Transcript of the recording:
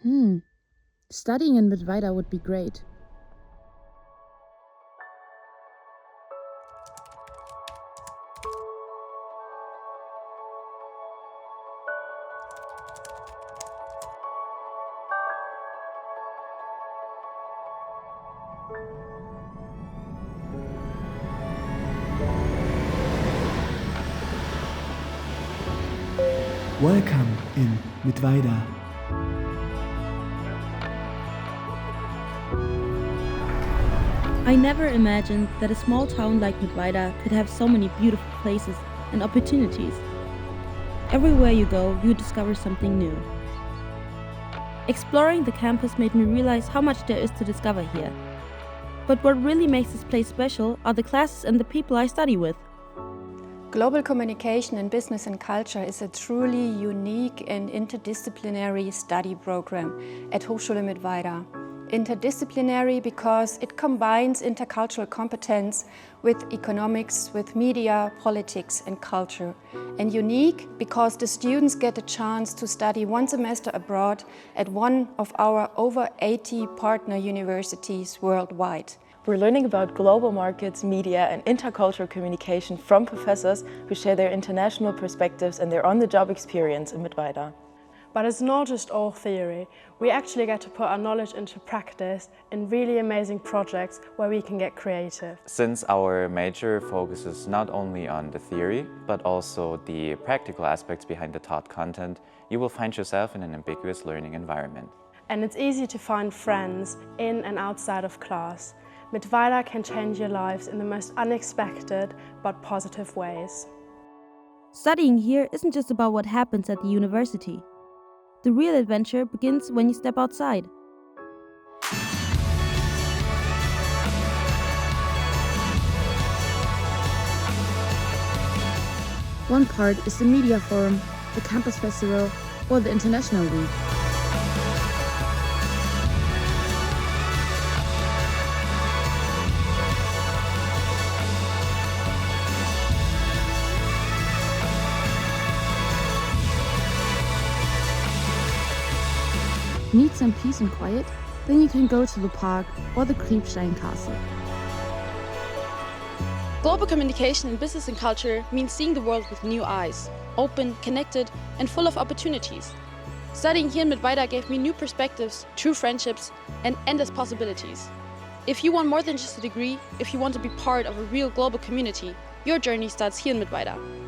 Hmm, studying in Mittweida would be great. Welcome in Mittweida. I never imagined that a small town like Mittweida could have so many beautiful places and opportunities. Everywhere you go, you discover something new. Exploring the campus made me realize how much there is to discover here. But what really makes this place special are the classes and the people I study with. Global communication in business and culture is a truly unique and interdisciplinary study program at Hochschule Mittweida. Interdisciplinary because it combines intercultural competence with economics, with media, politics and culture. And unique because the students get a chance to study one semester abroad at one of our over 80 partner universities worldwide. We're learning about global markets, media and intercultural communication from professors who share their international perspectives and their on-the-job experience in Mittweida. But it's not just all theory. We actually get to put our knowledge into practice in really amazing projects where we can get creative. Since our major focuses not only on the theory, but also the practical aspects behind the taught content, you will find yourself in an ambiguous learning environment. And it's easy to find friends in and outside of class. Mittweida can change your lives in the most unexpected but positive ways. Studying here isn't just about what happens at the university. The real adventure begins when you step outside. One part is the media forum, the campus festival, or the international week. Need some peace and quiet? Then you can go to the park or the Kriebstein Castle. Global communication in business and culture means seeing the world with new eyes, open, connected, and full of opportunities. Studying here in Mittweida gave me new perspectives, true friendships, and endless possibilities. If you want more than just a degree, if you want to be part of a real global community, your journey starts here in Mittweida.